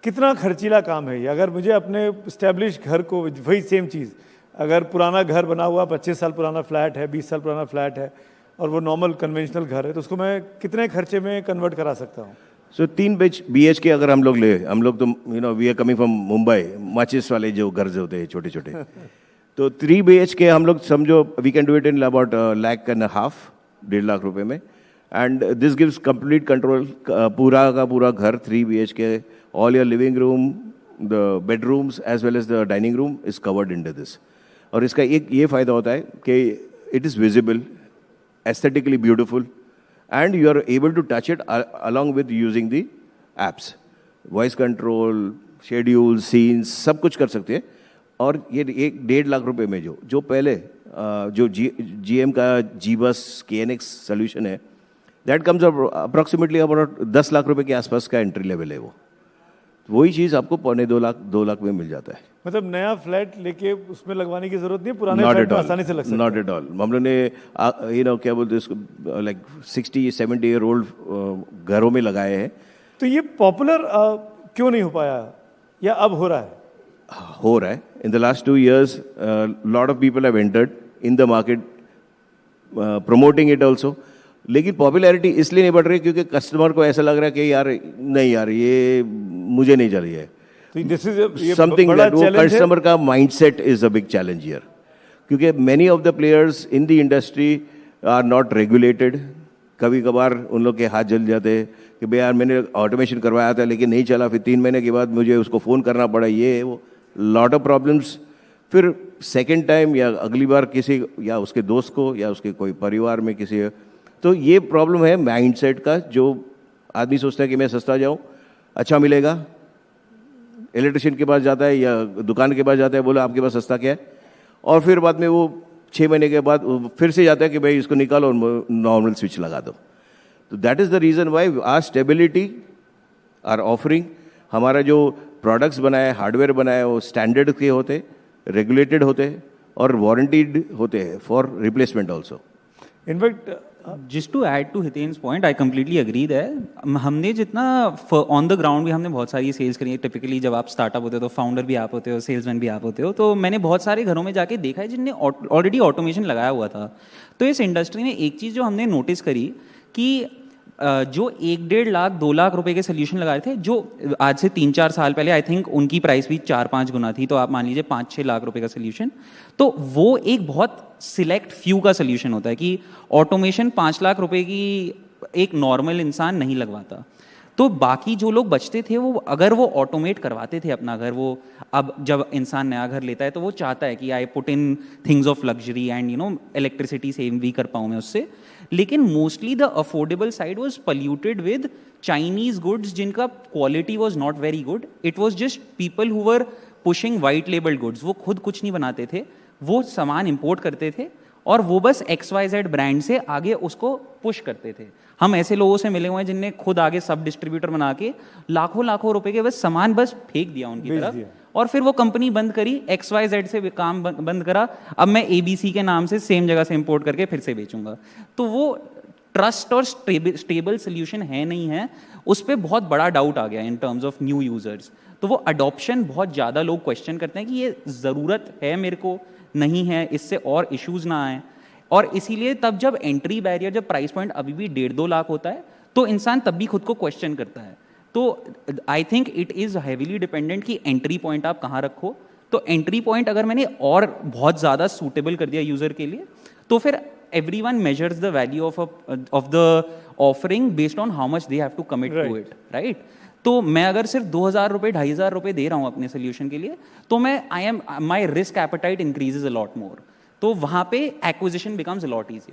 कितना खर्चीला काम है ये? अगर मुझे अपने इस्टेब्लिश घर को, वही सेम चीज़, अगर पुराना घर बना हुआ 25 साल पुराना फ्लैट है, 20 साल पुराना फ्लैट है और वो नॉर्मल कन्वेंशनल घर है, तो उसको मैं कितने खर्चे में कन्वर्ट करा सकता हूँ? सो 3 BHK अगर हम लोग तो we are coming from Mumbai, माचिस वाले जो घर होते हैं छोटे छोटे तो 3 BHK हम लोग समझो we can do it in about 1.5 lakh, 1.5 lakh रुपए में. And this gives complete control. पूरा का पूरा घर 3 BHK, all your living room, the bedrooms as well as the dining room is covered in this. और इसका एक ये फ़ायदा होता है कि it is visible, aesthetically beautiful, and you are able to touch it along with using the apps, voice control, schedule, scenes, सब कुछ कर सकते हैं. और ये 1.5 लाख रुपए में जो पहले जो GM का G-Bus KNX सोल्यूशन है, that comes approximately about 10 lakh रुपए के आसपास का एंट्री लेवल है वो. वही चीज़ आपको 2 लाख में मिल जाता है. मतलब नया फ्लैट लेके उसमें लगवाने की जरूरत नहीं, पुराने फ्लैट में आसानी से लग सकता है. Not at all. हम लोगों ने क्या बोलते हैं इसको, लाइक 60-70 ईयर ओल्ड घरों में लगाए हैं. तो ये पॉपुलर क्यों नहीं हो पाया, या अब हो रहा है? हो रहा है. In the last 2 years lot of people have entered in the market promoting it also. लेकिन पॉपुलैरिटी इसलिए नहीं बढ़ रही क्योंकि कस्टमर को ऐसा लग रहा है कि यार नहीं यार ये मुझे नहीं चाहिए है. समथिंग दैट वो कस्टमर का mindset is a big challenge here. क्योंकि many of the players in the industry are not regulated. कभी कभार उन लोग के हाथ जल जाते हैं कि भाई यार मैंने ऑटोमेशन करवाया था लेकिन नहीं चला, फिर 3 महीने के बाद मुझे उसको फ़ोन करना पड़ा, ये वो लॉट ऑफ प्रॉब्लम्स. फिर सेकेंड टाइम या अगली बार किसी या उसके दोस्त को या उसके कोई परिवार में किसी, तो ये प्रॉब्लम है माइंडसेट का. जो आदमी सोचता है कि मैं सस्ता जाऊँ, अच्छा मिलेगा, इलेक्ट्रिशियन के पास जाता है या दुकान के पास जाता है, बोला आपके पास सस्ता क्या है, और फिर बाद में वो 6 महीने के बाद फिर से जाता है कि भाई इसको निकालो और नॉर्मल स्विच लगा दो. तो that is the reason why our stability, our offering. हमारा जो प्रोडक्ट्स बनाए, हार्डवेयर बनाए, वो स्टैंडर्ड के होते, रेगुलेटेड होते और वारंटीड होते हैं for replacement also. In fact just to add to Hiten's point, I completely agree that. हमने जितना ऑन द ग्राउंड भी हमने बहुत सारी सेल्स करी है. टिपिकली जब आप स्टार्टअप होते हो तो फाउंडर भी आप होते हो, सेल्समैन भी आप होते हो. तो मैंने बहुत सारे घरों में जाके देखा है जिनने ऑलरेडी ऑटोमेशन लगाया हुआ था. तो इस इंडस्ट्री में एक चीज़ जो हमने नोटिस करी कि जो 1.5 लाख 2 लाख रुपए के सोल्यूशन लगाए थे, जो आज से 3-4 साल पहले आई थिंक उनकी प्राइस भी 4-5 गुना थी. तो आप मान लीजिए 5-6 लाख रुपए का सोल्यूशन. तो वो एक बहुत सिलेक्ट फ्यू का सोल्यूशन होता है कि ऑटोमेशन 5 लाख रुपए की एक नॉर्मल इंसान नहीं लगवाता. तो बाकी जो लोग बचते थे वो अगर वो ऑटोमेट करवाते थे अपना घर, वो अब जब इंसान नया घर लेता है तो वो चाहता है कि I put in things of luxury and electricity save भी कर पाऊँ मैं उससे. लेकिन mostly the affordable side was polluted with Chinese goods जिनका quality was not very good. It was just people who were pushing white labelled goods. वो खुद कुछ नहीं बनाते थे, वो सामान इंपोर्ट करते थे और वो बस XYZ ब्रांड से आगे उसको पुश करते थे. हम ऐसे लोगों से मिले हुए हैं जिनने खुद आगे सब डिस्ट्रीब्यूटर बना के लाखों रुपए के बस सामान बस फेंक दिया उनकी तरफ, और फिर वो कंपनी बंद करी, XYZ से काम बंद करा, अब मैं ABC के नाम से सेम जगह से इंपोर्ट करके फिर से बेचूंगा. तो वो ट्रस्ट और स्टेबल सोल्यूशन है नहीं है, उस पर बहुत बड़ा डाउट आ गया in terms of new users. तो वो अडॉप्शन बहुत ज़्यादा लोग क्वेश्चन करते हैं कि ये ज़रूरत है मेरे को, नहीं है, इससे और इश्यूज ना आए. और इसीलिए तब जब एंट्री बैरियर, जब प्राइस पॉइंट अभी भी 1.5-2 लाख होता है तो इंसान तब भी खुद को क्वेश्चन करता है. तो I think it is heavily dependent कि एंट्री पॉइंट आप कहाँ रखो. तो एंट्री पॉइंट अगर मैंने और बहुत ज़्यादा सूटेबल कर दिया यूज़र के लिए, तो फिर everyone measures the value of the offering based on how much they have to commit to it, right? तो मैं अगर सिर्फ 2,000 रुपये 2,500 रुपये दे रहा हूँ अपने सोल्यूशन के लिए, तो मैं my risk appetite increases a lot more. तो वहाँ पे acquisition becomes a lot easy.